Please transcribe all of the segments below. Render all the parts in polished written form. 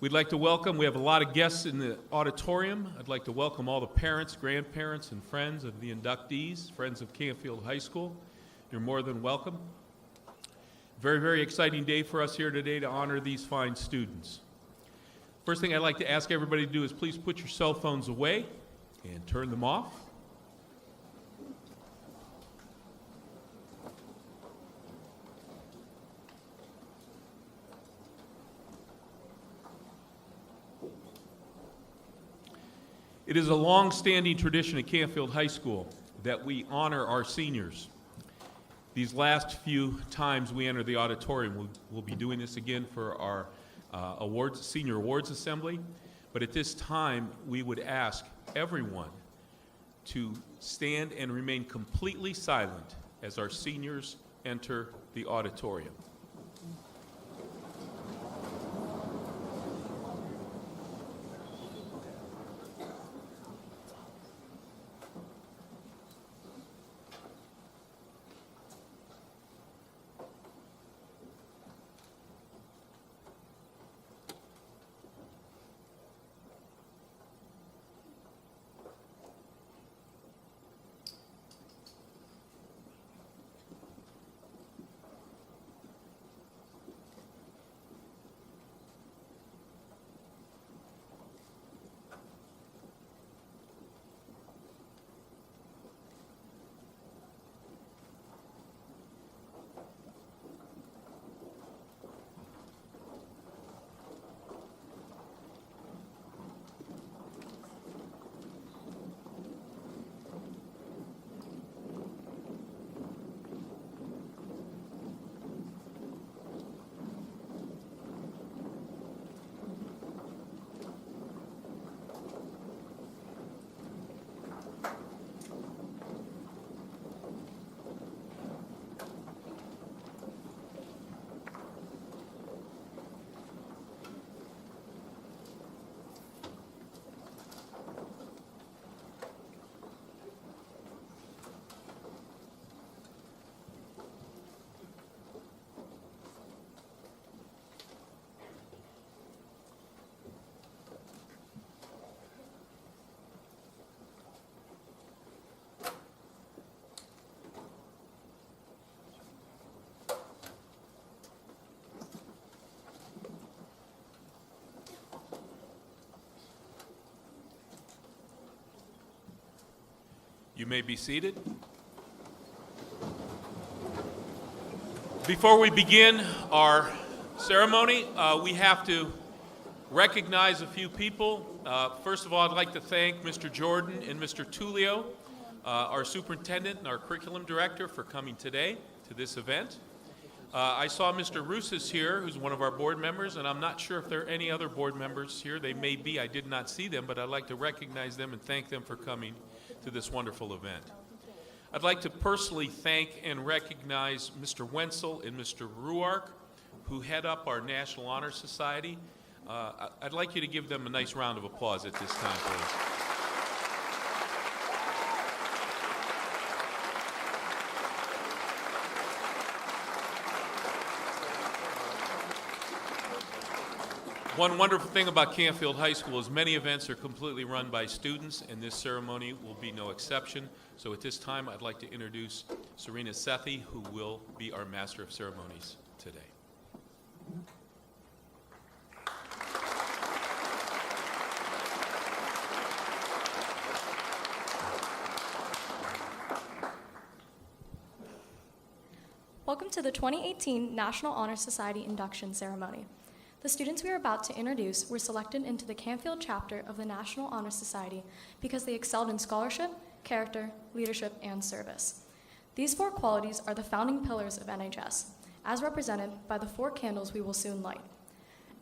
We'd like to welcome, we have a lot of guests in the auditorium. I'd like to welcome all the parents, grandparents, and friends of the inductees, friends of Canfield High School. You're more than welcome. Very, very exciting day for us here today to honor these fine students. First thing I'd like to ask everybody to do is please put your cell phones away and turn them off. It is a long-standing tradition at Canfield High School that we honor our seniors. These last few times we enter the auditorium, we'll be doing this again for our senior awards assembly. But at this time, we would ask everyone to stand and remain completely silent as our seniors enter the auditorium. You may be seated. Before we begin our ceremony, we have to recognize a few people. First of all, I'd like to thank Mr. Jordan and Mr. Tullio, our superintendent and our curriculum director, for coming today to this event. I saw Mr. Rousas here, who's one of our board members, and I'm not sure if there are any other board members here. They may be. I did not see them, but I'd like to recognize them and thank them for coming to this wonderful event. I'd like to personally thank and recognize Mr. Wenzel and Mr. Ruark, who head up our National Honor Society. I'd like you to give them a nice round of applause at this time, please. One wonderful thing about Canfield High School is many events are completely run by students, and this ceremony will be no exception. So at this time, I'd like to introduce Serena Sethi, who will be our Master of Ceremonies today. Welcome to the 2018 National Honor Society induction ceremony. The students we are about to introduce were selected into the Canfield chapter of the National Honor Society because they excelled in scholarship, character, leadership, and service. These four qualities are the founding pillars of NHS, as represented by the 4 candles we will soon light.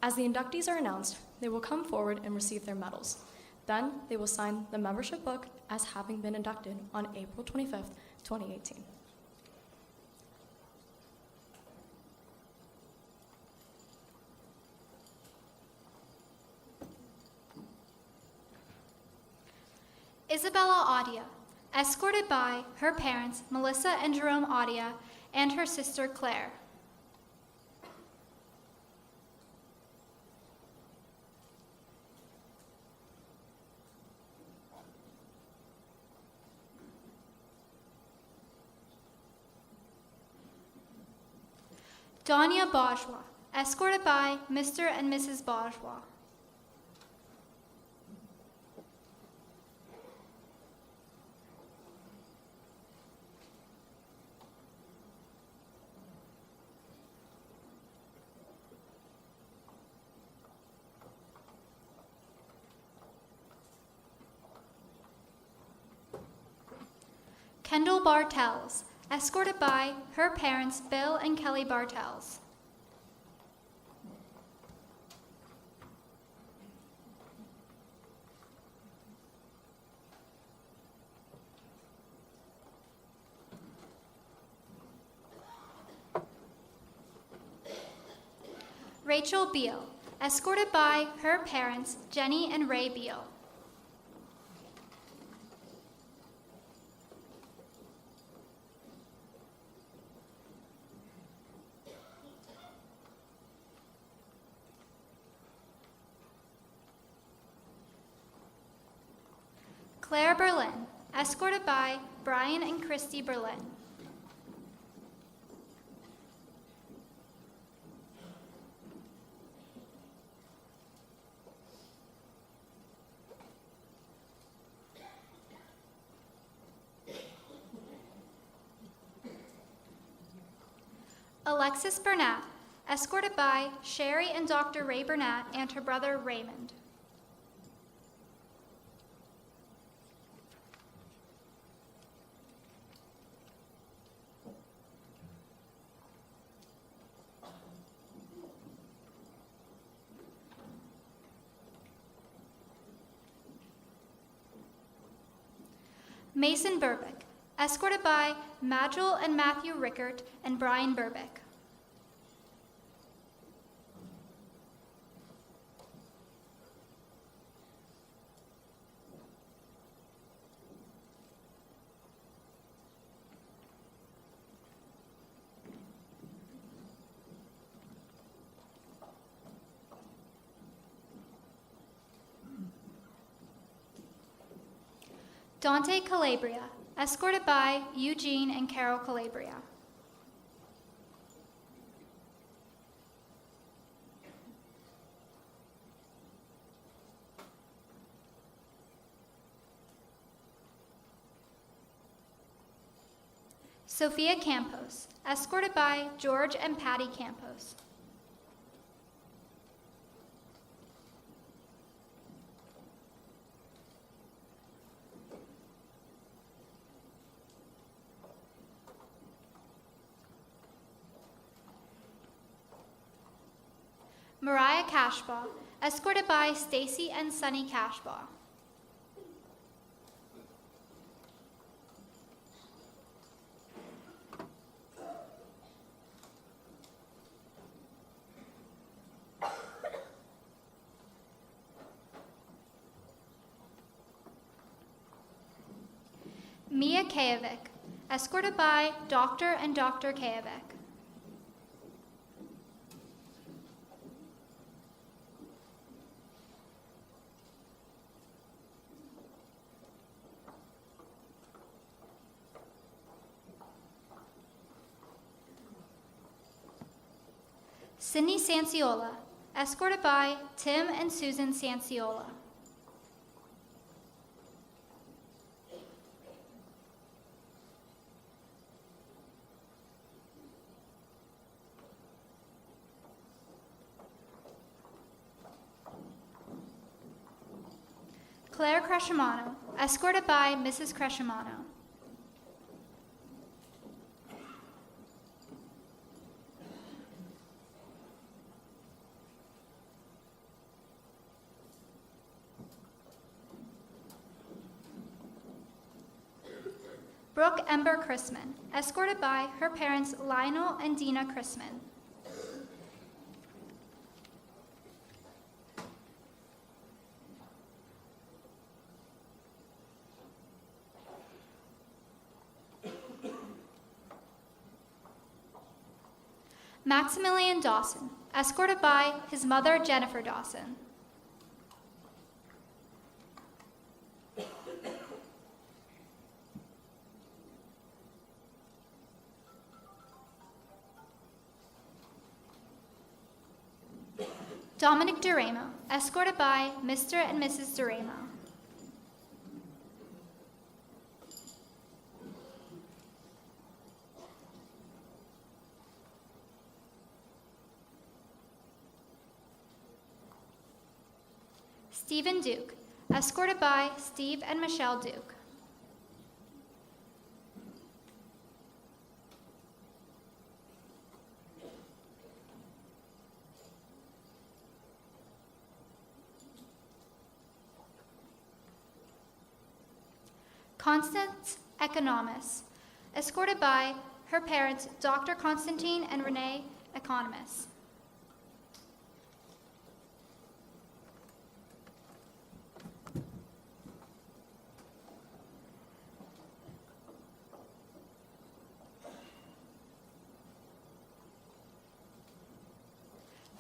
As the inductees are announced, they will come forward and receive their medals. Then they will sign the membership book as having been inducted on April 25th, 2018. Isabella Audia, escorted by her parents, Melissa and Jerome Audia, and her sister, Claire. Danya Bajwa, escorted by Mr. and Mrs. Bajwa. Kendall Bartels, escorted by her parents Bill and Kelly Bartels. Rachel Beal, escorted by her parents Jenny and Ray Beal. Claire Berlin, escorted by Brian and Christy Berlin. Alexis Burnett, escorted by Sherry and Dr. Ray Burnett and her brother Raymond. Mason Burbick, escorted by Majel and Matthew Rickert and Brian Burbick. Dante Calabria, escorted by Eugene and Carol Calabria. Sophia Campos, escorted by George and Patty Campos. Mariah Cashbaugh, escorted by Stacy and Sunny Cashbaugh. Mia Kajevic, escorted by Dr. and Dr. Kajevic. Sydney Sanciola, escorted by Tim and Susan Sanciola. Claire Crescimano, escorted by Mrs. Crescimano. Brooke Ember Chrisman, escorted by her parents Lionel and Dina Chrisman. Maximilian Dawson, escorted by his mother Jennifer Dawson. Dominic Duramo, escorted by Mr. and Mrs. Duramo. Stephen Duke, escorted by Steve and Michelle Duke. Constance Economist, escorted by her parents, Dr. Constantine and Renee Economist.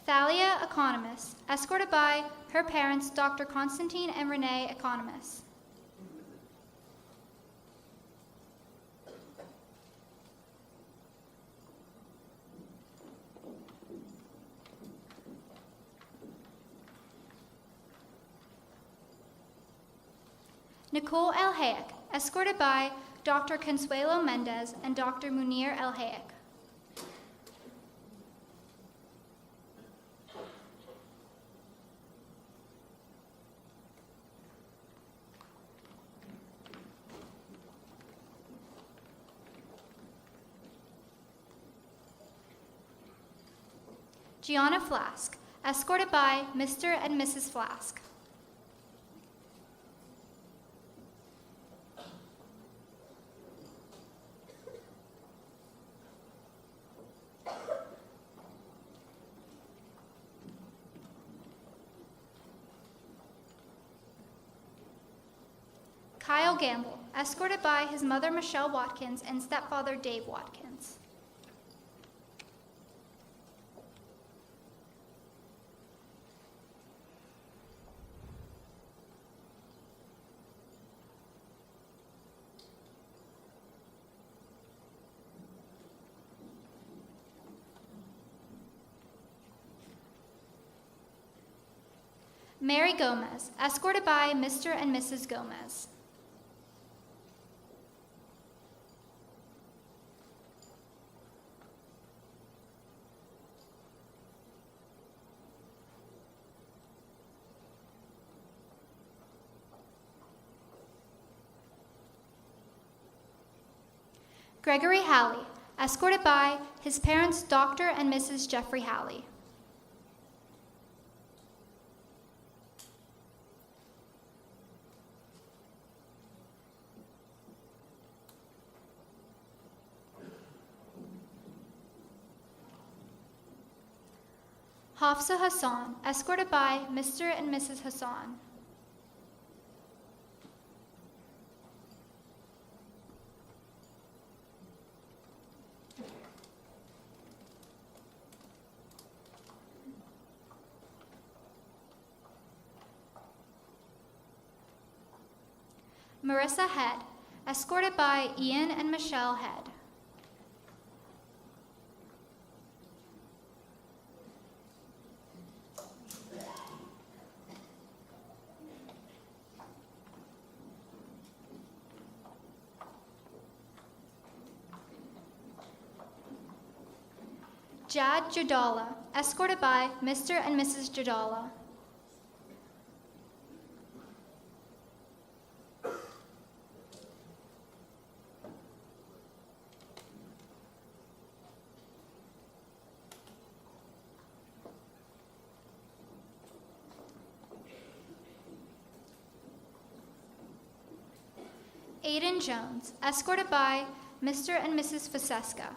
Thalia Economist, escorted by her parents, Dr. Constantine and Renee Economist. Nicole El Hayek, escorted by Dr. Consuelo Mendez and Dr. Munir El Hayek. Gianna Flask, escorted by Mr. and Mrs. Flask. Kyle Gamble, escorted by his mother Michelle Watkins and stepfather Dave Watkins. Mary Gomez, escorted by Mr. and Mrs. Gomez. Gregory Halley, escorted by his parents, Dr. and Mrs. Jeffrey Halley. Hafsa Hassan, escorted by Mr. and Mrs. Hassan. Marissa Head, escorted by Ian and Michelle Head. Jad Jadala, escorted by Mr. and Mrs. Jadala. Aiden Jones, escorted by Mr. and Mrs. Faseska.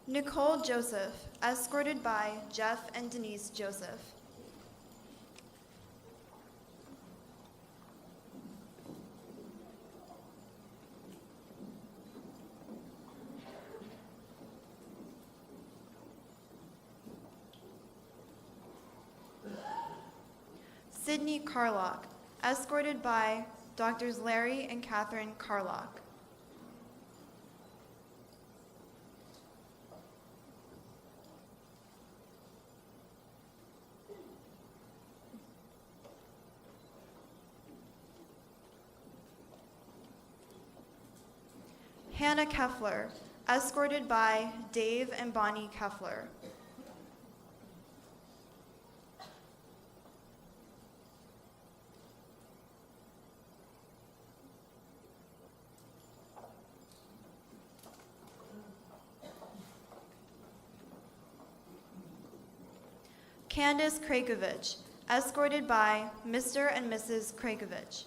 Nicole Joseph, escorted by Jeff and Denise Joseph. Sydney Carlock, escorted by Doctors Larry and Catherine Carlock. Hannah Keffler, escorted by Dave and Bonnie Keffler. Candace Krakovich, escorted by Mr. and Mrs. Krakovich.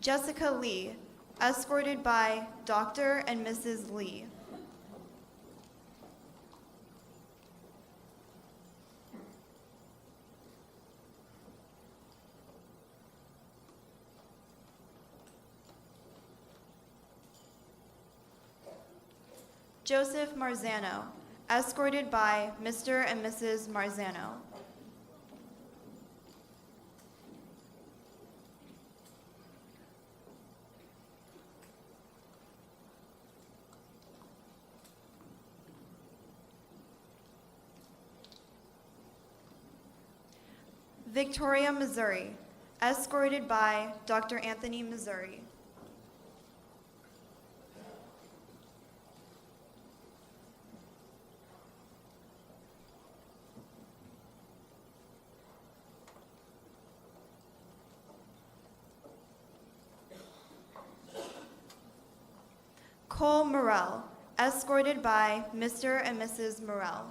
Jessica Lee, escorted by Dr. and Mrs. Lee. Joseph Marzano, escorted by Mr. and Mrs. Marzano. Victoria, Missouri, escorted by Dr. Anthony Missouri. Cole Morrell, escorted by Mr. and Mrs. Morrell.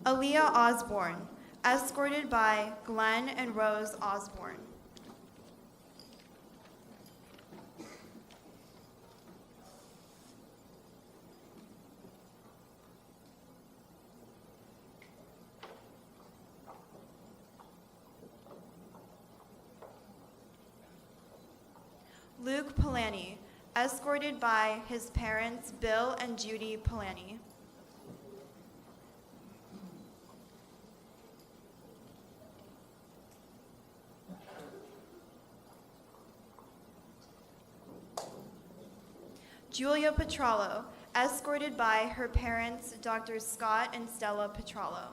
Aaliyah Osborne, escorted by Glenn and Rose Osborne. Luke Polani, escorted by his parents Bill and Judy Polani. Julia Petrallo, escorted by her parents, Drs. Scott and Stella Petrallo.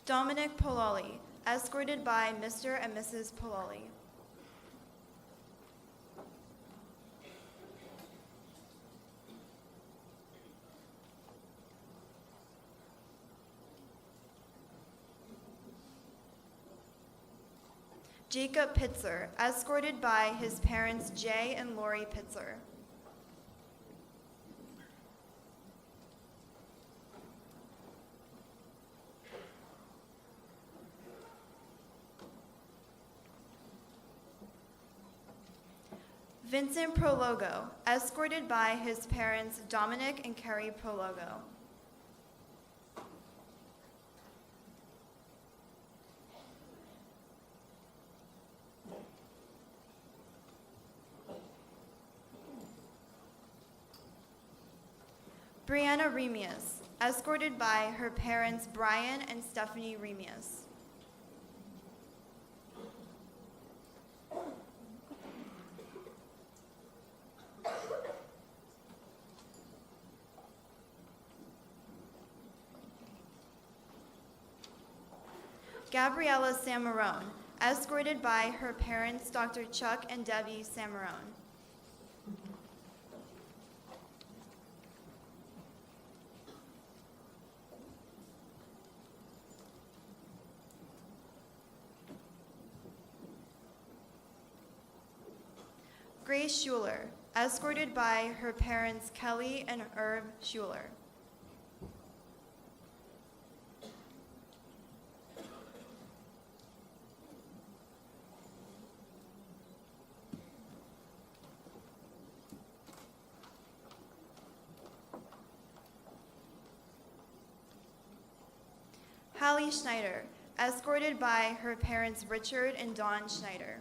Dominic Pololi, escorted by Mr. and Mrs. Pololi. Jacob Pitzer, escorted by his parents Jay and Lori Pitzer. Vincent Prologo, escorted by his parents Dominic and Carrie Prologo. Brianna Remius, escorted by her parents Brian and Stephanie Remius. Gabriella Samarone, escorted by her parents Dr. Chuck and Debbie Samarone. Grace Schuler, escorted by her parents Kelly and Irv Schuler. Hallie Schneider, escorted by her parents Richard and Dawn Schneider.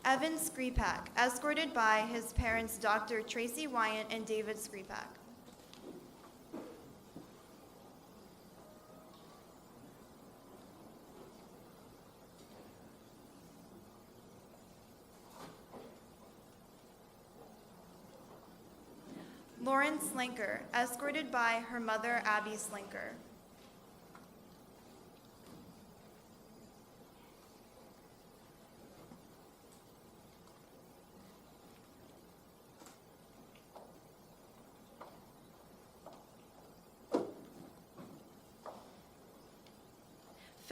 Evan Skripak, escorted by his parents Dr. Tracy Wyant and David Skripak. Lauren Slinker, escorted by her mother Abby Slinker.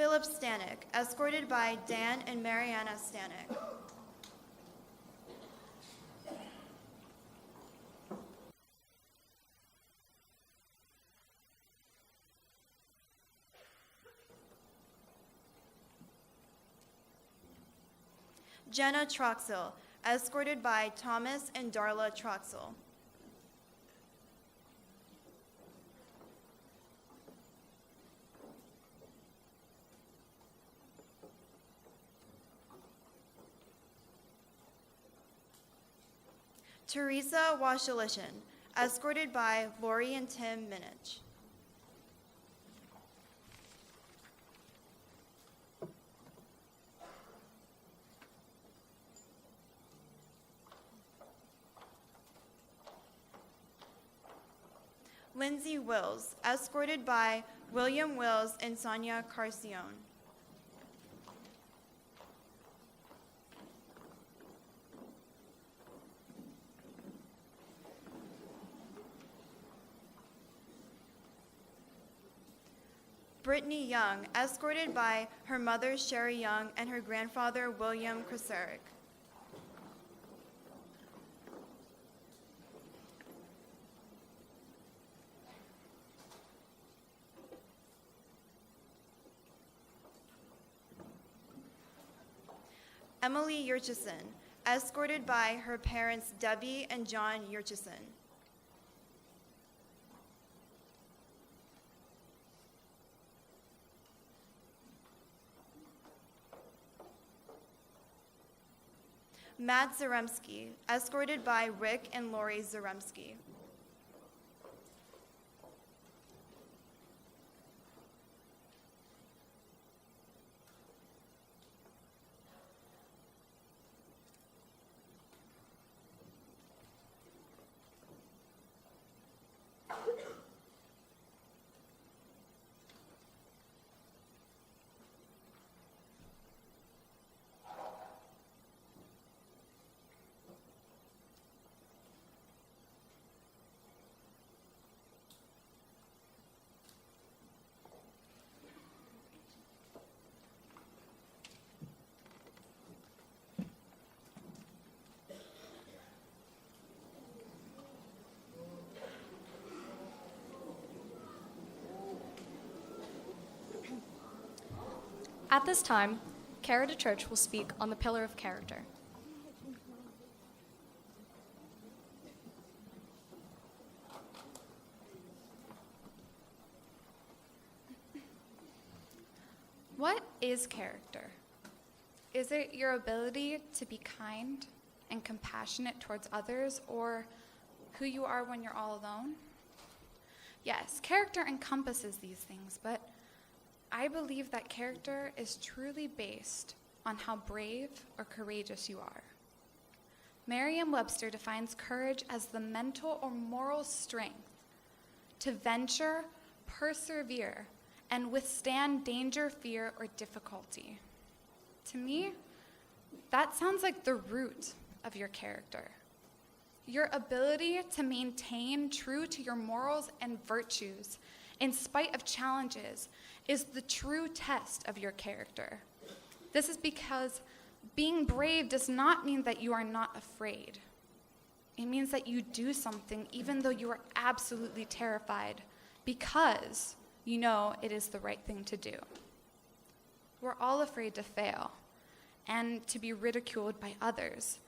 Philip Stanek, escorted by Dan and Mariana Stanek. Jenna Troxel, escorted by Thomas and Darla Troxel. Teresa Washalishin, escorted by Lori and Tim Minich. Lindsay Wills, escorted by William Wills and Sonia Carcione. Brittany Young, escorted by her mother Sherry Young and her grandfather William Kraseric. Emily Yurchison, escorted by her parents Debbie and John Yurchison. Matt Zaremski, escorted by Rick and Lori Zaremski. At this time, Cara DeChurch will speak on the pillar of character. What is character? Is it your ability to be kind and compassionate towards others, or who you are when you're all alone? Yes, character encompasses these things, but I believe that character is truly based on how brave or courageous you are. Merriam-Webster defines courage as the mental or moral strength to venture, persevere, and withstand danger, fear, or difficulty. To me, that sounds like the root of your character. your ability to maintain true to your morals and virtues in spite of challenges is the true test of your character. This is because being brave does not mean that you are not afraid. It means that you do something even though you are absolutely terrified because you know it is the right thing to do. We're all afraid to fail and to be ridiculed by others.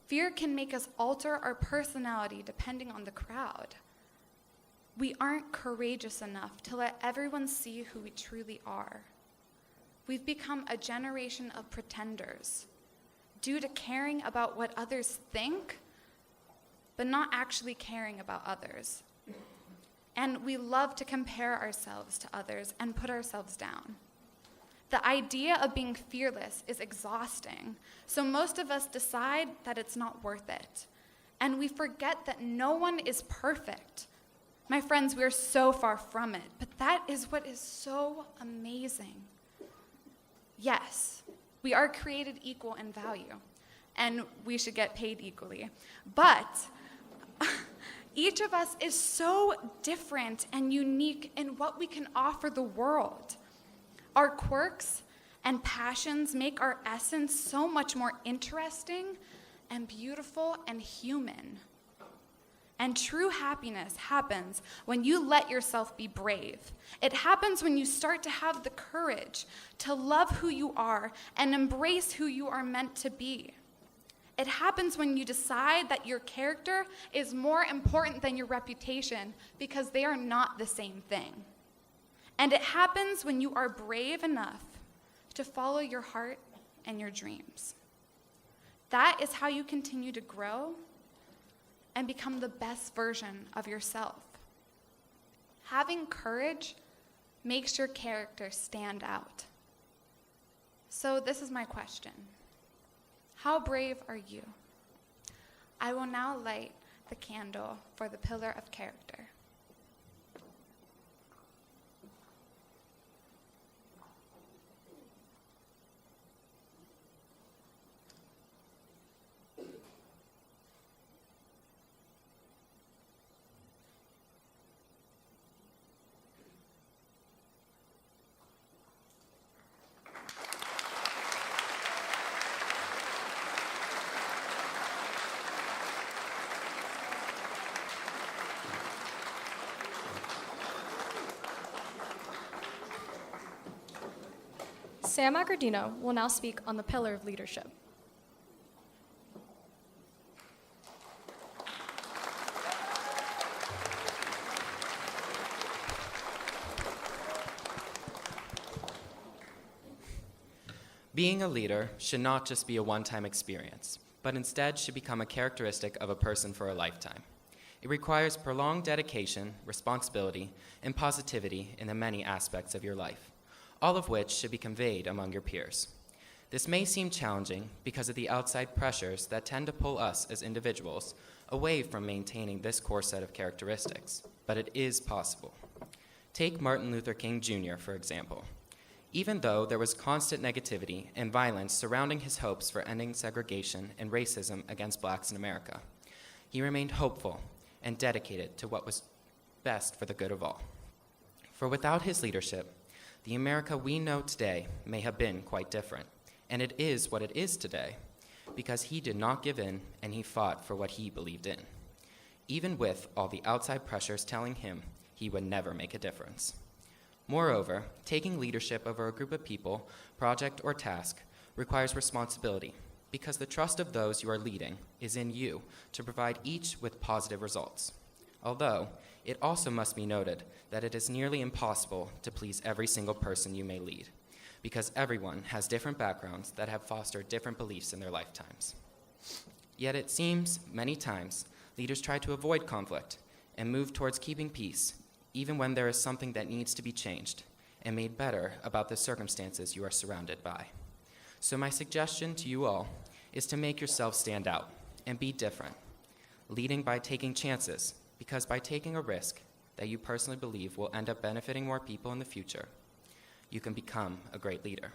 Fear can make us alter our personality depending on the crowd. We aren't courageous enough to let everyone see who we truly are. We've become a generation of pretenders due to caring about what others think, but not actually caring about others. And we love to compare ourselves to others and put ourselves down. The idea of being fearless is exhausting, so most of us decide that it's not worth it. And we forget that no one is perfect. My friends, we are so far from it, but that is what is so amazing. Yes, we are created equal in value, and we should get paid equally. But each of us is so different and unique in what we can offer the world. Our quirks and passions make our essence so much more interesting and beautiful and human. And true happiness happens when you let yourself be brave. It happens when you start to have the courage to love who you are and embrace who you are meant to be. It happens when you decide that your character is more important than your reputation because they are not the same thing. And it happens when you are brave enough to follow your heart and your dreams. That is how you continue to grow and become the best version of yourself. Having courage makes your character stand out. So this is my question. How brave are you? I will now light the candle for the pillar of character. Sam Agardino will now speak on the pillar of leadership. Being a leader should not just be a one-time experience, but instead should become a characteristic of a person for a lifetime. It requires prolonged dedication, responsibility, and positivity in the many aspects of your life, all of which should be conveyed among your peers. This may seem challenging because of the outside pressures that tend to pull us as individuals away from maintaining this core set of characteristics, but it is possible. Take Martin Luther King Jr., for example. Even though there was constant negativity and violence surrounding his hopes for ending segregation and racism against blacks in America, he remained hopeful and dedicated to what was best for the good of all. For without his leadership, the America we know today may have been quite different, and it is what it is today because he did not give in and he fought for what he believed in, even with all the outside pressures telling him he would never make a difference. Moreover, taking leadership over a group of people, project, or task requires responsibility because the trust of those you are leading is in you to provide each with positive results. Although, it also must be noted that it is nearly impossible to please every single person you may lead, because everyone has different backgrounds that have fostered different beliefs in their lifetimes. Yet it seems, many times, leaders try to avoid conflict and move towards keeping peace, even when there is something that needs to be changed and made better about the circumstances you are surrounded by. So my suggestion to you all is to make yourself stand out and be different, leading by taking chances, because by taking a risk that you personally believe will end up benefiting more people in the future, you can become a great leader.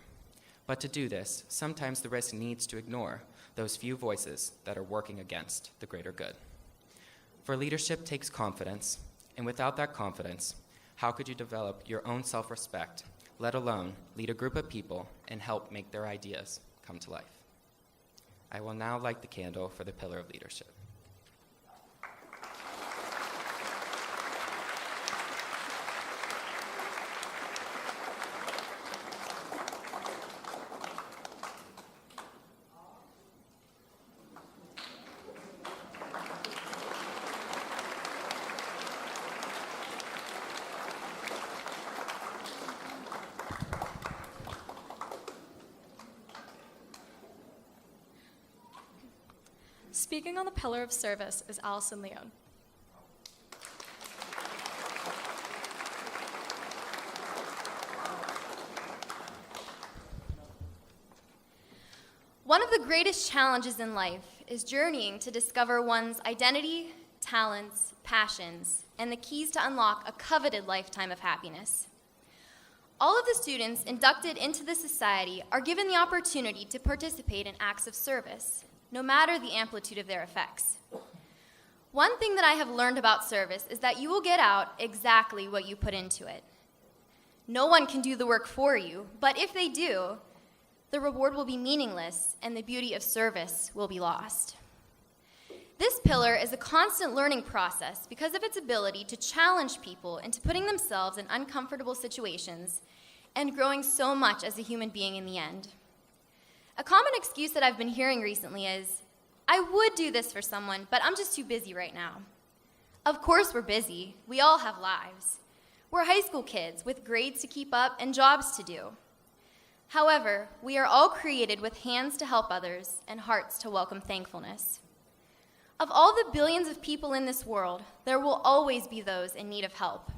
But to do this, sometimes the risk needs to ignore those few voices that are working against the greater good. For leadership takes confidence, and without that confidence, how could you develop your own self-respect, let alone lead a group of people and help make their ideas come to life? I will now light the candle for the pillar of leadership. Speaking on the pillar of service is Allison Leone. One of the greatest challenges in life is journeying to discover one's identity, talents, passions, and the keys to unlock a coveted lifetime of happiness. All of the students inducted into the society are given the opportunity to participate in acts of service, no matter the amplitude of their effects. One thing that I have learned about service is that you will get out exactly what you put into it. No one can do the work for you, but if they do, the reward will be meaningless and the beauty of service will be lost. This pillar is a constant learning process because of its ability to challenge people into putting themselves in uncomfortable situations and growing so much as a human being in the end. A common excuse that I've been hearing recently is, I would do this for someone, but I'm just too busy right now. Of course we're busy. We all have lives. We're high school kids with grades to keep up and jobs to do. However, we are all created with hands to help others and hearts to welcome thankfulness. Of all the billions of people in this world, there will always be those in need of help.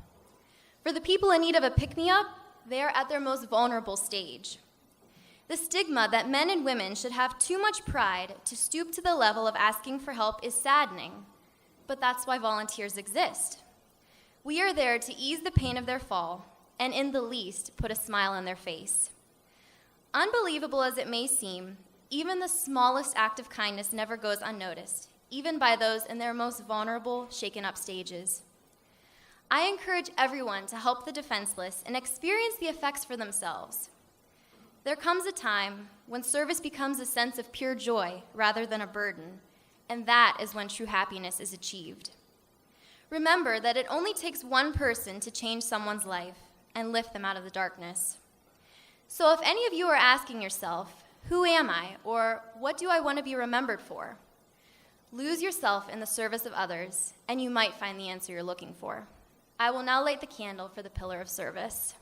For the people in need of a pick-me-up, they are at their most vulnerable stage. The stigma that men and women should have too much pride to stoop to the level of asking for help is saddening, but that's why volunteers exist. We are there to ease the pain of their fall, and in the least, put a smile on their face. Unbelievable as it may seem, even the smallest act of kindness never goes unnoticed, even by those in their most vulnerable, shaken-up stages. I encourage everyone to help the defenseless and experience the effects for themselves. There comes a time when service becomes a sense of pure joy rather than a burden, and that is when true happiness is achieved. Remember that it only takes one person to change someone's life and lift them out of the darkness. So if any of you are asking yourself, who am I, or what do I want to be remembered for? Lose yourself in the service of others, and you might find the answer you're looking for. I will now light the candle for the pillar of service.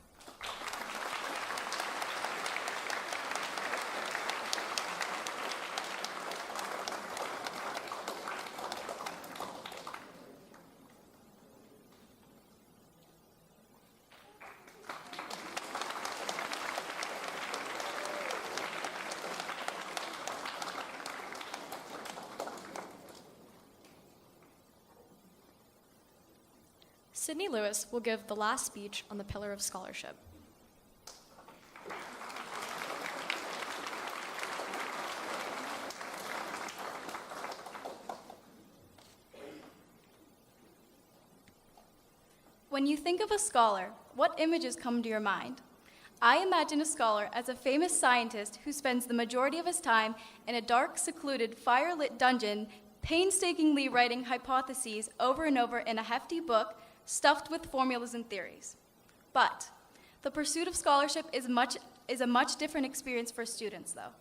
Sydney Lewis will give the last speech on the pillar of scholarship. When you think of a scholar, what images come to your mind? I imagine a scholar as a famous scientist who spends the majority of his time in a dark, secluded, fire-lit dungeon, painstakingly writing hypotheses over and over in a hefty book stuffed with formulas and theories. But the pursuit of scholarship is a much different experience for students, though.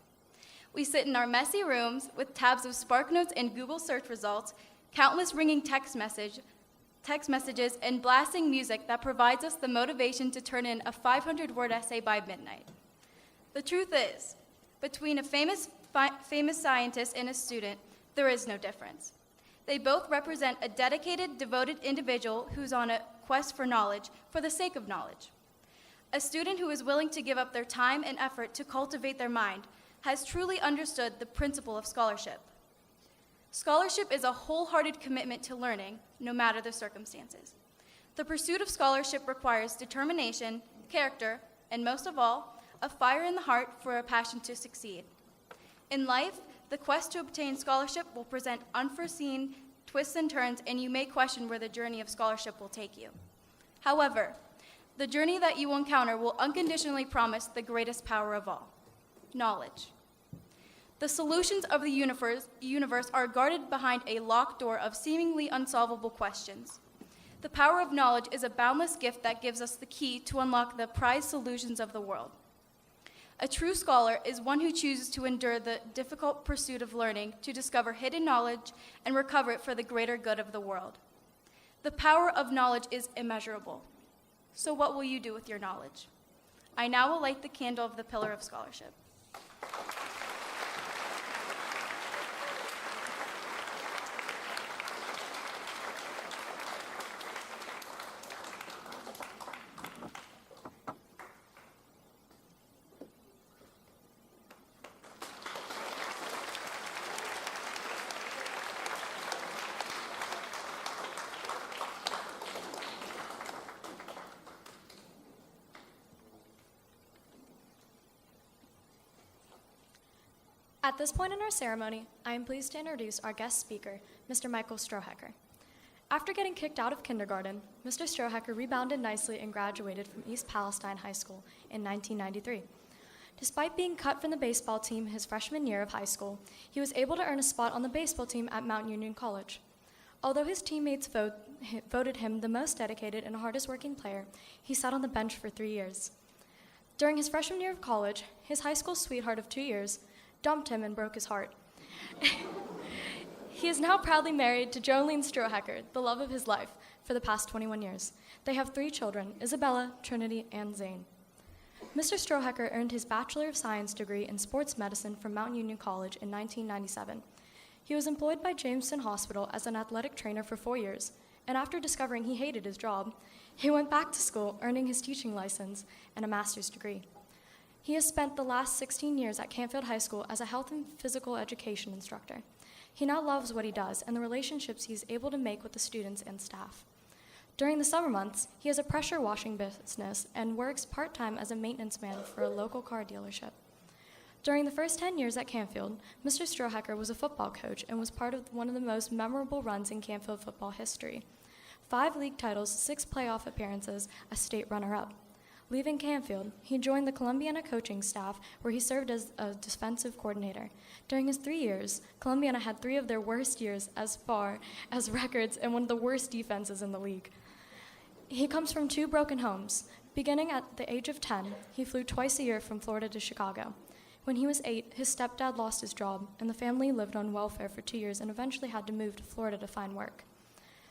We sit in our messy rooms with tabs of SparkNotes and Google search results, countless ringing text messages, and blasting music that provides us the motivation to turn in a 500-word essay by midnight. The truth is, between a famous scientist and a student, there is no difference. They both represent a dedicated, devoted individual who's on a quest for knowledge for the sake of knowledge. A student who is willing to give up their time and effort to cultivate their mind has truly understood the principle of scholarship. Scholarship is a wholehearted commitment to learning, no matter the circumstances. The pursuit of scholarship requires determination, character, and most of all, a fire in the heart for a passion to succeed. In life, the quest to obtain scholarship will present unforeseen twists and turns, and you may question where the journey of scholarship will take you. However, the journey that you will encounter will unconditionally promise the greatest power of all: knowledge. The solutions of the universe are guarded behind a locked door of seemingly unsolvable questions. The power of knowledge is a boundless gift that gives us the key to unlock the prized solutions of the world. A true scholar is one who chooses to endure the difficult pursuit of learning to discover hidden knowledge and recover it for the greater good of the world. The power of knowledge is immeasurable. So what will you do with your knowledge? I now will light the candle of the pillar of scholarship. At this point in our ceremony, I am pleased to introduce our guest speaker, Mr. Michael Strohecker. After getting kicked out of kindergarten, Mr. Strohecker rebounded nicely and graduated from East Palestine High School in 1993. Despite being cut from the baseball team his freshman year of high school, he was able to earn a spot on the baseball team at Mount Union College. Although his teammates voted him the most dedicated and hardest working player, he sat on the bench for 3 years. During his freshman year of college, his high school sweetheart of 2 years dumped him and broke his heart. He is now proudly married to Jolene Strohecker, the love of his life, for the past 21 years. They have 3 children, Isabella, Trinity, and Zane. Mr. Strohecker earned his Bachelor of Science degree in sports medicine from Mount Union College in 1997. He was employed by Jamestown Hospital as an athletic trainer for 4 years, and after discovering he hated his job, he went back to school, earning his teaching license and a master's degree. He has spent the last 16 years at Canfield High School as a health and physical education instructor. He now loves what he does and the relationships he is able to make with the students and staff. During the summer months, he has a pressure washing business and works part-time as a maintenance man for a local car dealership. During the first 10 years at Canfield, Mr. Strohecker was a football coach and was part of one of the most memorable runs in Canfield football history. 5 league titles, 6 playoff appearances, a state runner-up. Leaving Canfield, he joined the Columbiana coaching staff, where he served as a defensive coordinator. During his 3 years, Columbiana had 3 of their worst years as far as records and one of the worst defenses in the league. He comes from 2 broken homes. Beginning at the age of 10, he flew twice a year from Florida to Chicago. When he was 8, his stepdad lost his job, and the family lived on welfare for 2 years and eventually had to move to Florida to find work.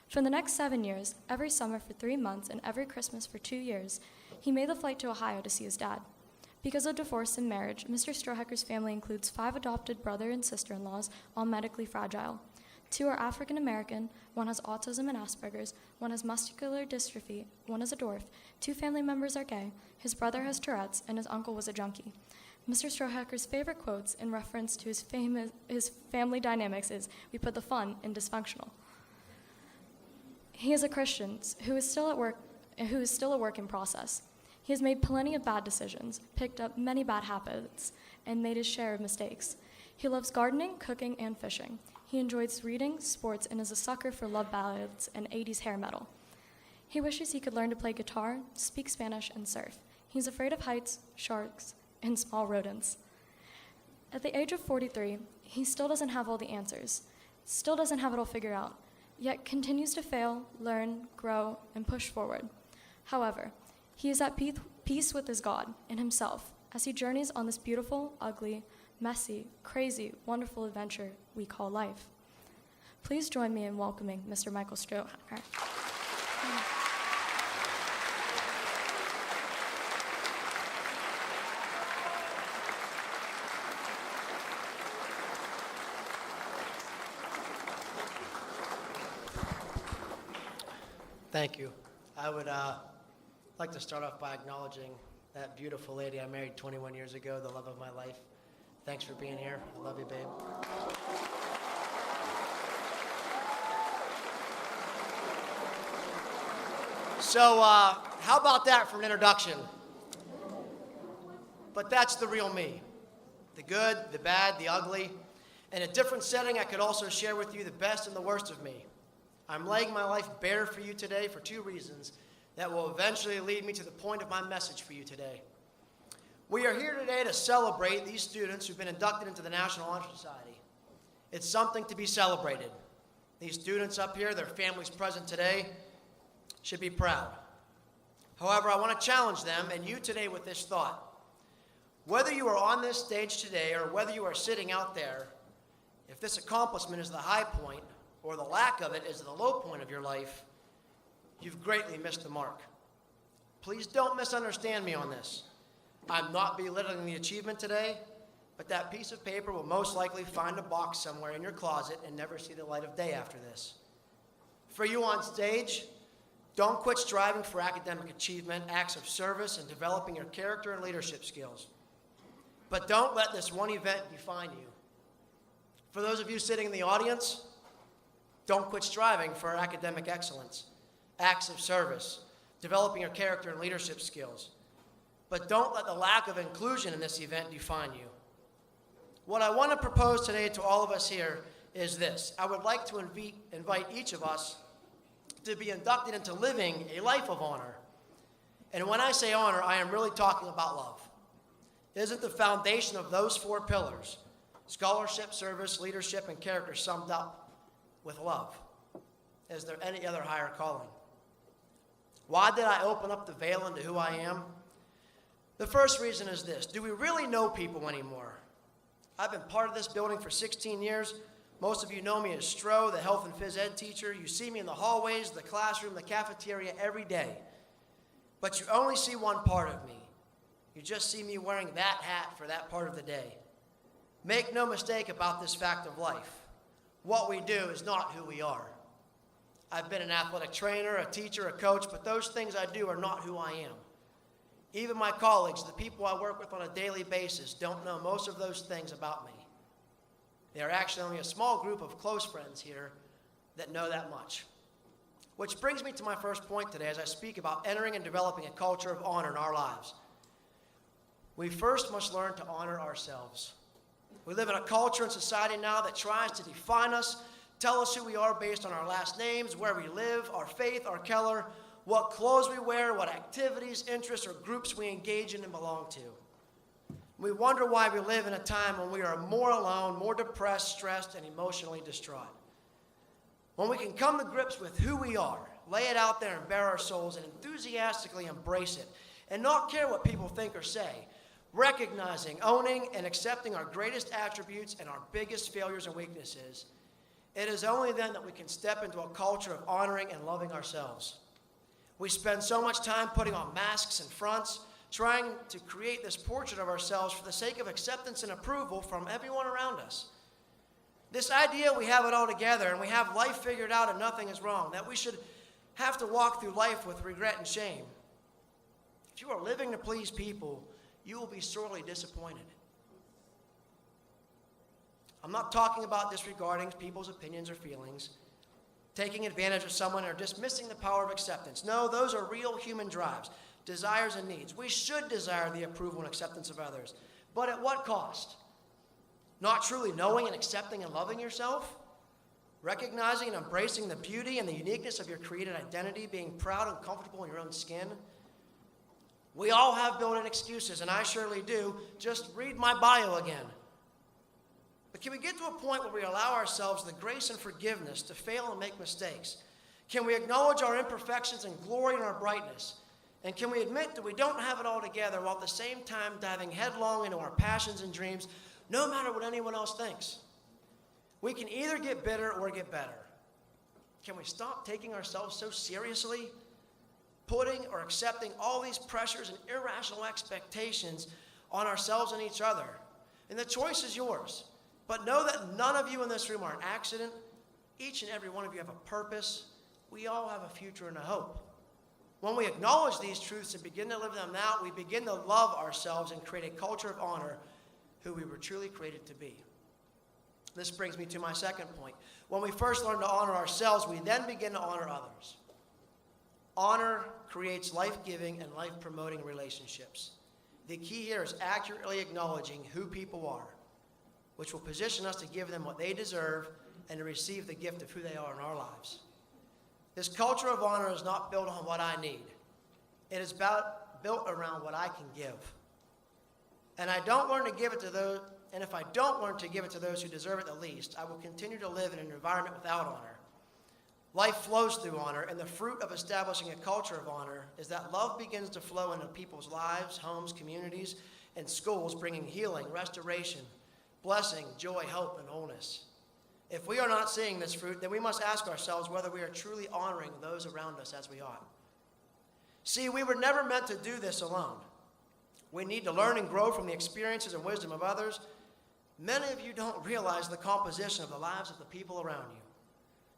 For the next 7 years, every summer for 3 months and every Christmas for 2 years, he made the flight to Ohio to see his dad. Because of divorce and marriage, Mr. Strohecker's family includes 5 adopted brother and sister-in-laws, all medically fragile. 2 are African American, 1 has autism and Asperger's, 1 has muscular dystrophy, 1 is a dwarf, 2 family members are gay, his brother has Tourette's, and his uncle was a junkie. Mr. Strohecker's favorite quotes in reference to his family dynamics is, "We put the fun in dysfunctional." He is a Christian who is still a work in process. He has made plenty of bad decisions, picked up many bad habits, and made his share of mistakes. He loves gardening, cooking, and fishing. He enjoys reading, sports, and is a sucker for love ballads and 80s hair metal. He wishes he could learn to play guitar, speak Spanish, and surf. He's afraid of heights, sharks, and small rodents. At the age of 43, he still doesn't have all the answers, still doesn't have it all figured out, yet continues to fail, learn, grow, and push forward. However, he is at peace with his God and himself as he journeys on this beautiful, ugly, messy, crazy, wonderful adventure we call life. Please join me in welcoming Mr. Michael Strohecker. Thank you. I would like to start off by acknowledging that beautiful lady I married 21 years ago, the love of my life. Thanks for being here. I love you, babe. So, how about that for an introduction? But that's the real me. The good, the bad, the ugly. In a different setting, I could also share with you the best and the worst of me. I'm laying my life bare for you today for 2 reasons that will eventually lead me to the point of my message for you today. We are here today to celebrate these students who've been inducted into the National Honor Society. It's something to be celebrated. These students up here, their families present today, should be proud. However, I want to challenge them and you today with this thought. Whether you are on this stage today or whether you are sitting out there, if this accomplishment is the high point or the lack of it is the low point of your life, you've greatly missed the mark. Please don't misunderstand me on this. I'm not belittling the achievement today, but that piece of paper will most likely find a box somewhere in your closet and never see the light of day after this. For you on stage, don't quit striving for academic achievement, acts of service, and developing your character and leadership skills. But don't let this one event define you. For those of you sitting in the audience, don't quit striving for academic excellence, acts of service, developing your character and leadership skills. But don't let the lack of inclusion in this event define you. What I want to propose today to all of us here is this. I would like to invite each of us to be inducted into living a life of honor. And when I say honor, I am really talking about love. Isn't the foundation of those 4 pillars, scholarship, service, leadership, and character, summed up with love? Is there any other higher calling? Why did I open up the veil into who I am? The first reason is this. Do we really know people anymore? I've been part of this building for 16 years. Most of you know me as Stro, the health and phys ed teacher. You see me in the hallways, the classroom, the cafeteria every day. But you only see one part of me. You just see me wearing that hat for that part of the day. Make no mistake about this fact of life. What we do is not who we are. I've been an athletic trainer, a teacher, a coach, but those things I do are not who I am. Even my colleagues, the people I work with on a daily basis, don't know most of those things about me. They are actually only a small group of close friends here that know that much. Which brings me to my first point today as I speak about entering and developing a culture of honor in our lives. We first must learn to honor ourselves. We live in a culture and society now that tries to define us, tell us who we are based on our last names, where we live, our faith, our color, what clothes we wear, what activities, interests, or groups we engage in and belong to. We wonder why we live in a time when we are more alone, more depressed, stressed, and emotionally distraught. When we can come to grips with who we are, lay it out there and bare our souls and enthusiastically embrace it, and not care what people think or say, recognizing, owning, and accepting our greatest attributes and our biggest failures and weaknesses, it is only then that we can step into a culture of honoring and loving ourselves. We spend so much time putting on masks and fronts, trying to create this portrait of ourselves for the sake of acceptance and approval from everyone around us. This idea we have it all together and we have life figured out and nothing is wrong, that we should have to walk through life with regret and shame. If you are living to please people, you will be sorely disappointed. I'm not talking about disregarding people's opinions or feelings, taking advantage of someone, or dismissing the power of acceptance. No, those are real human drives, desires and needs. We should desire the approval and acceptance of others. But at what cost? Not truly knowing and accepting and loving yourself? Recognizing and embracing the beauty and the uniqueness of your created identity, being proud and comfortable in your own skin? We all have built-in excuses, and I surely do. Just read my bio again. But can we get to a point where we allow ourselves the grace and forgiveness to fail and make mistakes? Can we acknowledge our imperfections and glory in our brightness? And can we admit that we don't have it all together while at the same time diving headlong into our passions and dreams, no matter what anyone else thinks? We can either get bitter or get better. Can we stop taking ourselves so seriously? Putting or accepting all these pressures and irrational expectations on ourselves and each other. And the choice is yours. But know that none of you in this room are an accident. Each and every one of you have a purpose. We all have a future and a hope. When we acknowledge these truths and begin to live them out, we begin to love ourselves and create a culture of honor who we were truly created to be. This brings me to my second point. When we first learn to honor ourselves, we then begin to honor others. Honor creates life-giving and life-promoting relationships. The key here is accurately acknowledging who people are. which will position us to give them what they deserve and to receive the gift of who they are in our lives. This culture of honor is not built on what I need. It is built around what I can give. And I don't learn to give it to those, and if I don't learn to give it to those who deserve it the least, I will continue to live in an environment without honor. Life flows through honor, and the fruit of establishing a culture of honor is that love begins to flow into people's lives, homes, communities, and schools, bringing healing, restoration, blessing, joy, hope, and wholeness. If we are not seeing this fruit, then we must ask ourselves whether we are truly honoring those around us as we ought. See, we were never meant to do this alone. We need to learn and grow from the experiences and wisdom of others. Many of you don't realize the composition of the lives of the people around you.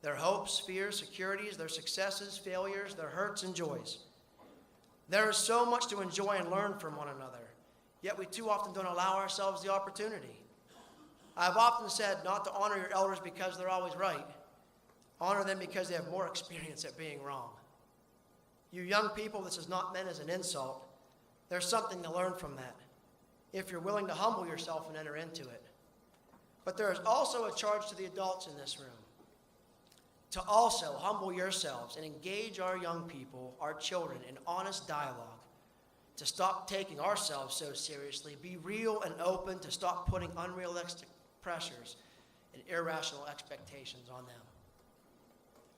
Their hopes, fears, securities, their successes, failures, their hurts and joys. There is so much to enjoy and learn from one another, yet we too often don't allow ourselves the opportunity. I've often said not to honor your elders because they're always right. Honor them because they have more experience at being wrong. You young people, this is not meant as an insult. There's something to learn from that, if you're willing to humble yourself and enter into it. But there is also a charge to the adults in this room, to also humble yourselves and engage our young people, our children, in honest dialogue, to stop taking ourselves so seriously, be real and open, to stop putting unrealistic pressures and irrational expectations on them.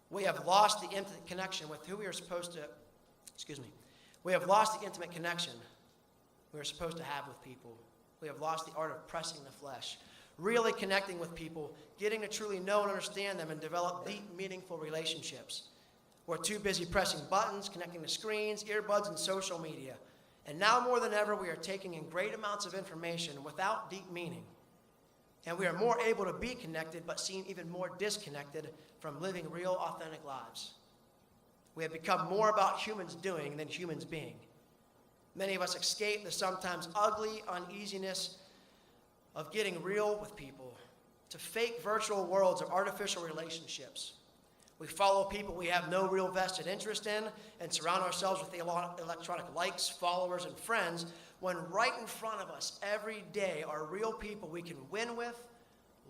We have lost the intimate connection with who we are supposed to, we have lost the intimate connection we are supposed to have with people. We have lost the art of pressing the flesh, really connecting with people, getting to truly know and understand them and develop deep, meaningful relationships. We're too busy pressing buttons, connecting to screens, earbuds, and social media. And now more than ever, we are taking in great amounts of information without deep meaning. And we are more able to be connected, but seem even more disconnected from living real, authentic lives. We have become more about humans doing than humans being. Many of us escape the sometimes ugly uneasiness of getting real with people to fake virtual worlds of artificial relationships. We follow people we have no real vested interest in and surround ourselves with electronic likes, followers, and friends when right in front of us every day are real people we can win with,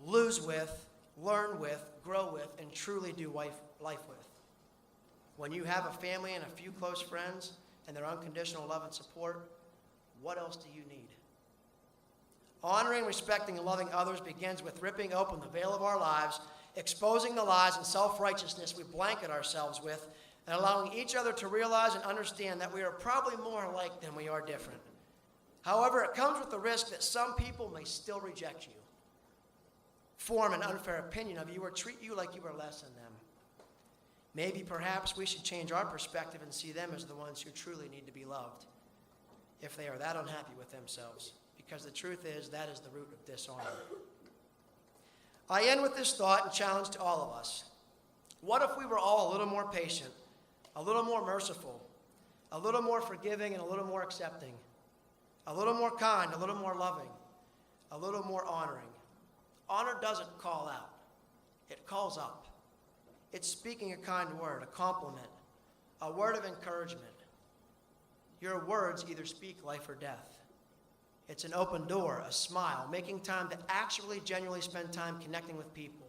lose with, learn with, grow with, and truly do life with. When you have a family and a few close friends and their unconditional love and support, what else do you need? Honoring, respecting, and loving others begins with ripping open the veil of our lives, exposing the lies and self-righteousness we blanket ourselves with, and allowing each other to realize and understand that we are probably more alike than we are different. However, it comes with the risk that some people may still reject you, form an unfair opinion of you, or treat you like you are less than them. Maybe, perhaps, we should change our perspective and see them as the ones who truly need to be loved, if they are that unhappy with themselves. Because the truth is, that is the root of dishonor. I end with this thought and challenge to all of us. What if we were all a little more patient, a little more merciful, a little more forgiving, and a little more accepting, a little more kind, a little more loving, a little more honoring? Honor doesn't call out. It calls up. It's speaking a kind word, a compliment, a word of encouragement. Your words either speak life or death. It's an open door, a smile, making time to actually genuinely spend time connecting with people.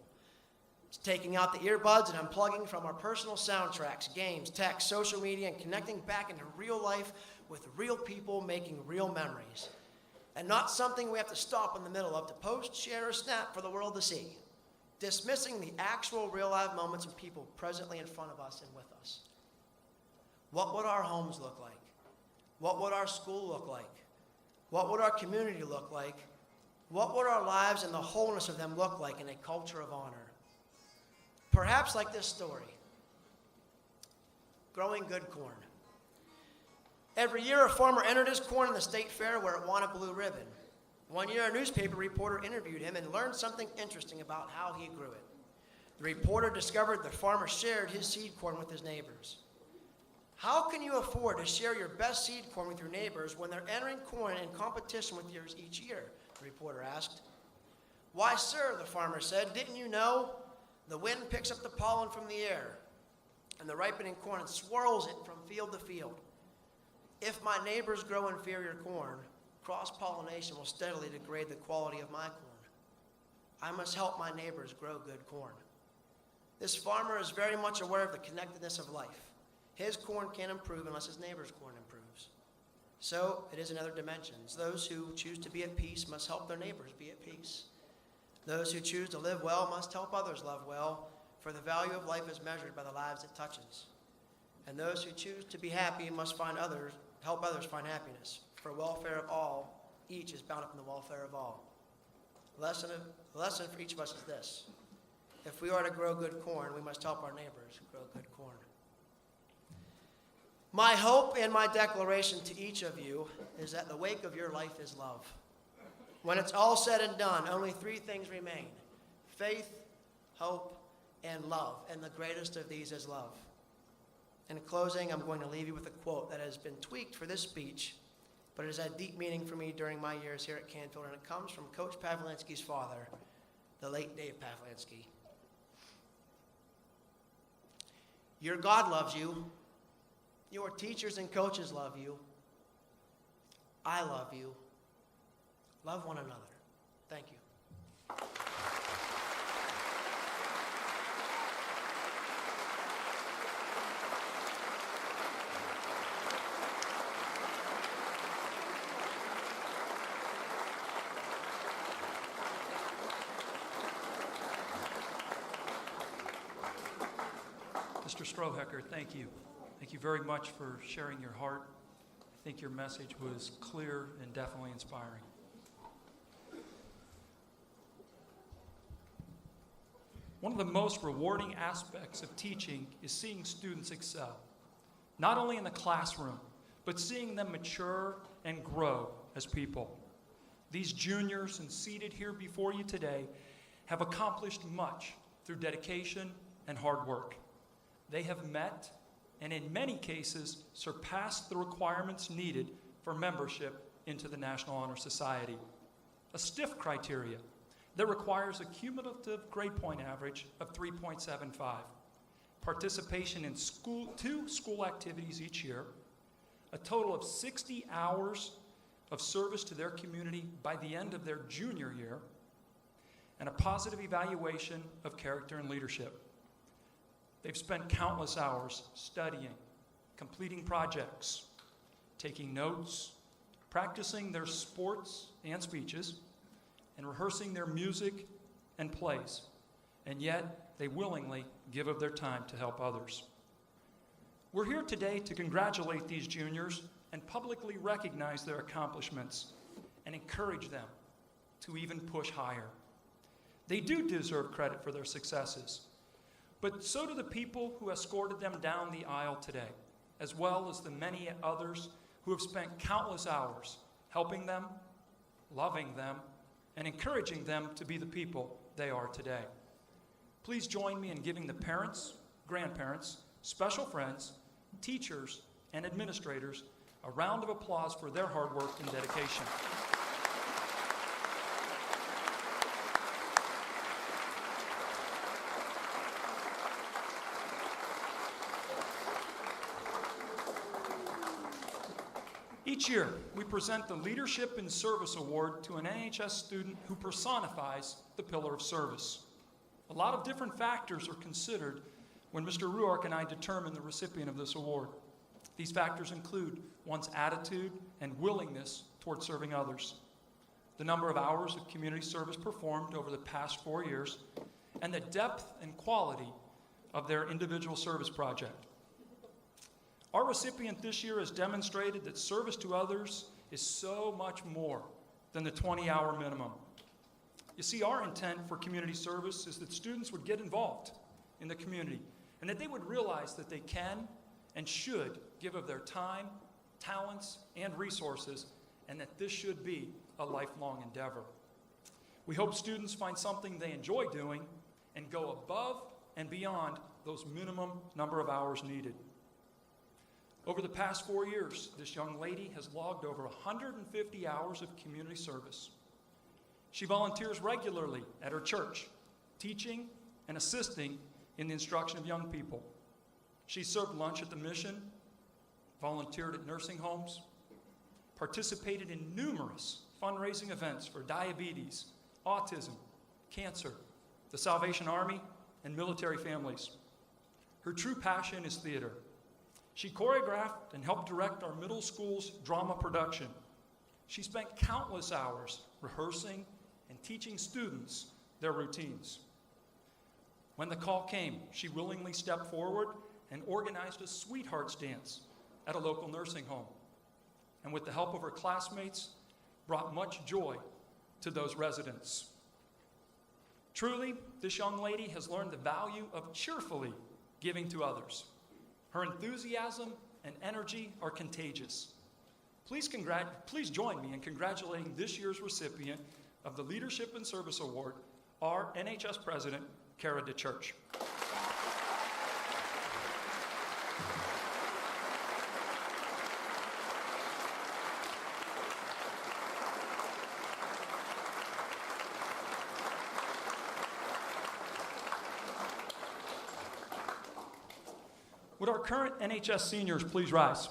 It's taking out the earbuds and unplugging from our personal soundtracks, games, text, social media, and connecting back into real life with real people, making real memories. And not something we have to stop in the middle of to post, share, or snap for the world to see. Dismissing the actual real life moments of people presently in front of us and with us. What would our homes look like? What would our school look like? What would our community look like? What would our lives and the wholeness of them look like in a culture of honor? Perhaps like this story, growing good corn. Every year, a farmer entered his corn in the state fair where it won a blue ribbon. One year, a newspaper reporter interviewed him and learned something interesting about how he grew it. The reporter discovered the farmer shared his seed corn with his neighbors. How can you afford to share your best seed corn with your neighbors when they're entering corn in competition with yours each year? The reporter asked. Why, sir, the farmer said, didn't you know? The wind picks up the pollen from the air and the ripening corn and swirls it from field to field. If my neighbors grow inferior corn, cross-pollination will steadily degrade the quality of my corn. I must help my neighbors grow good corn. This farmer is very much aware of the connectedness of life. His corn can't improve unless his neighbor's corn improves. So it is in other dimensions. Those who choose to be at peace must help their neighbors be at peace. Those who choose to live well must help others love well, for the value of life is measured by the lives it touches. And those who choose to be happy must help others find happiness, for welfare of all, each is bound up in the welfare of all. The lesson for each of us is this: if we are to grow good corn, we must help our neighbors grow good corn. My hope and my declaration to each of you is that the wake of your life is love. When it's all said and done, only three things remain: faith, hope, and love. And the greatest of these is love. In closing, I'm going to leave you with a quote that has been tweaked for this speech, but it has had deep meaning for me during my years here at Canfield, and it comes from Coach Pavlansky's father, the late Dave Pavlansky. Your God loves you. Your teachers and coaches love you. I love you. Love one another. Thank you. Mr. Strohecker, thank you. Thank you very much for sharing your heart. I think your message was clear and definitely inspiring. One of the most rewarding aspects of teaching is seeing students excel, not only in the classroom, but seeing them mature and grow as people. These juniors and seated here before you today have accomplished much through dedication and hard work. They have met and in many cases surpassed the requirements needed for membership into the National Honor Society. A stiff criteria that requires a cumulative grade point average of 3.75, participation in two school activities each year, a total of 60 hours of service to their community by the end of their junior year, and a positive evaluation of character and leadership. They've spent countless hours studying, completing projects, taking notes, practicing their sports and speeches, and rehearsing their music and plays. And yet, they willingly give of their time to help others. We're here today to congratulate these juniors and publicly recognize their accomplishments and encourage them to even push higher. They do deserve credit for their successes, but so do the people who escorted them down the aisle today, as well as the many others who have spent countless hours helping them, loving them, and encouraging them to be the people they are today. Please join me in giving the parents, grandparents, special friends, teachers, and administrators a round of applause for their hard work and dedication. Each year, we present the Leadership in Service Award to an NHS student who personifies the pillar of service. A lot of different factors are considered when Mr. Ruark and I determine the recipient of this award. These factors include one's attitude and willingness toward serving others, the number of hours of community service performed over the past 4 years, and the depth and quality of their individual service project. Our recipient this year has demonstrated that service to others is so much more than the 20-hour minimum. You see, our intent for community service is that students would get involved in the community and that they would realize that they can and should give of their time, talents, and resources, and that this should be a lifelong endeavor. We hope students find something they enjoy doing and go above and beyond those minimum number of hours needed. Over the past 4 years, this young lady has logged over 150 hours of community service. She volunteers regularly at her church, teaching and assisting in the instruction of young people. She served lunch at the mission, volunteered at nursing homes, participated in numerous fundraising events for diabetes, autism, cancer, the Salvation Army, and military families. Her true passion is theater. She choreographed and helped direct our middle school's drama production. She spent countless hours rehearsing and teaching students their routines. When the call came, she willingly stepped forward and organized a sweethearts dance at a local nursing home. And with the help of her classmates, brought much joy to those residents. Truly, this young lady has learned the value of cheerfully giving to others. Her enthusiasm and energy are contagious. Please join me in congratulating this year's recipient of the Leadership and Service Award, our NHS President, Kara DeChurch. Would our current NHS seniors please rise?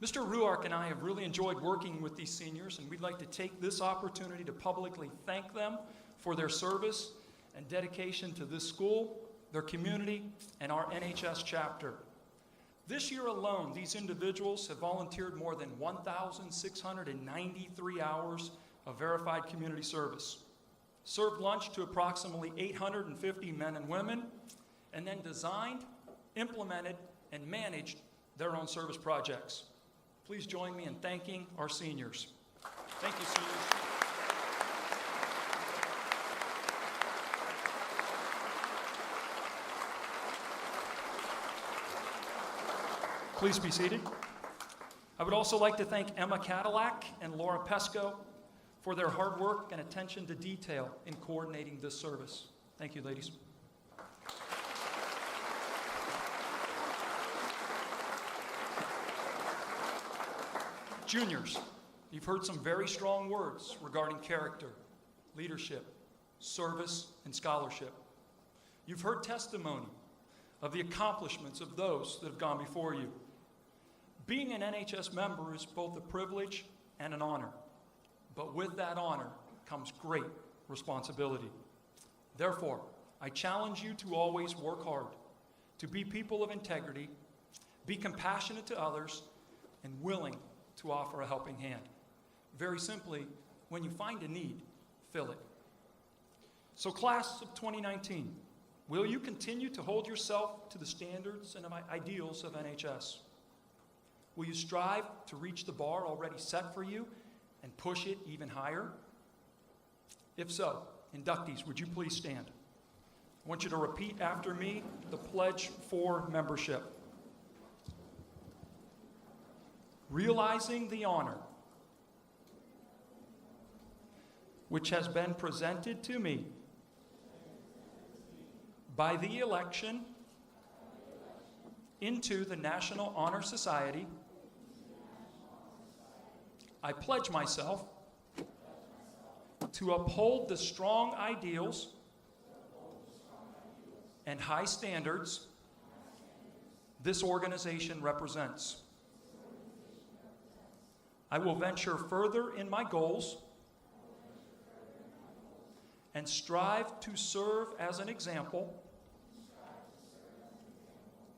Mr. Ruark and I have really enjoyed working with these seniors, and we'd like to take this opportunity to publicly thank them for their service and dedication to this school, their community, and our NHS chapter. This year alone, these individuals have volunteered more than 1,693 hours of verified community service, served lunch to approximately 850 men and women, and then designed, implemented, and managed their own service projects. Please join me in thanking our seniors. Thank you, seniors. Please be seated. I would also like to thank Emma Cadillac and Laura Pesco for their hard work and attention to detail in coordinating this service. Thank you, ladies. Juniors, you've heard some very strong words regarding character, leadership, service, and scholarship. You've heard testimony of the accomplishments of those that have gone before you. Being an NHS member is both a privilege and an honor, but with that honor comes great responsibility. Therefore, I challenge you to always work hard, to be people of integrity, be compassionate to others, and willing to offer a helping hand. Very simply, when you find a need, fill it. So class of 2019, will you continue to hold yourself to the standards and ideals of NHS? Will you strive to reach the bar already set for you and push it even higher? If so, inductees, would you please stand? I want you to repeat after me the pledge for membership. Realizing the honor which has been presented to me by the election into the National Honor Society, I pledge myself to uphold the strong ideals and high standards this organization represents. I will venture further in my goals and strive to serve as an example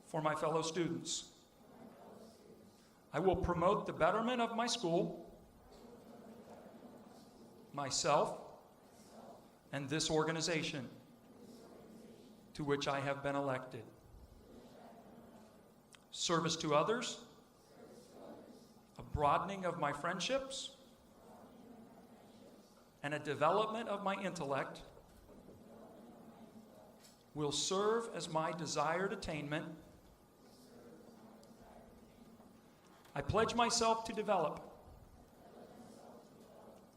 for my fellow students. I will promote the betterment of my school, myself, and this organization to which I have been elected. Service to others, a broadening of my friendships, and a development of my intellect will serve as my desired attainment. I pledge myself to develop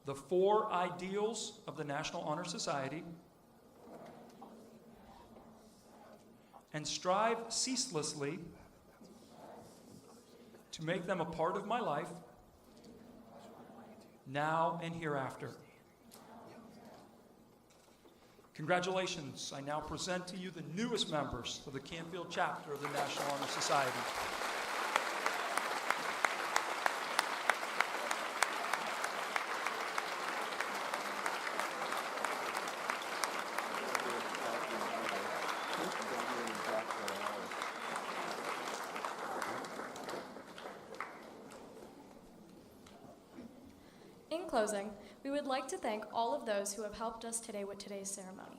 the 4 ideals of the National Honor Society and strive ceaselessly to make them a part of my life now and hereafter. Congratulations. I now present to you the newest members of the Canfield chapter of the National Honor Society. closing, we would like to thank all of those who have helped us today with today's ceremony.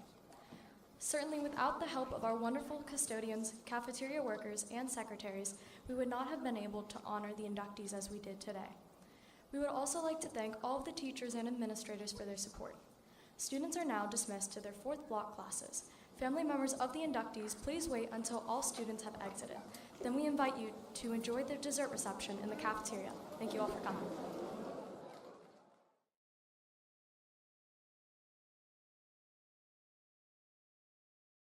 Certainly without the help of our wonderful custodians, cafeteria workers, and secretaries, we would not have been able to honor the inductees as we did today. We would also like to thank all of the teachers and administrators for their support. Students are now dismissed to their 4th block classes. Family members of the inductees, please wait until all students have exited. Then we invite you to enjoy the dessert reception in the cafeteria. Thank you all for coming.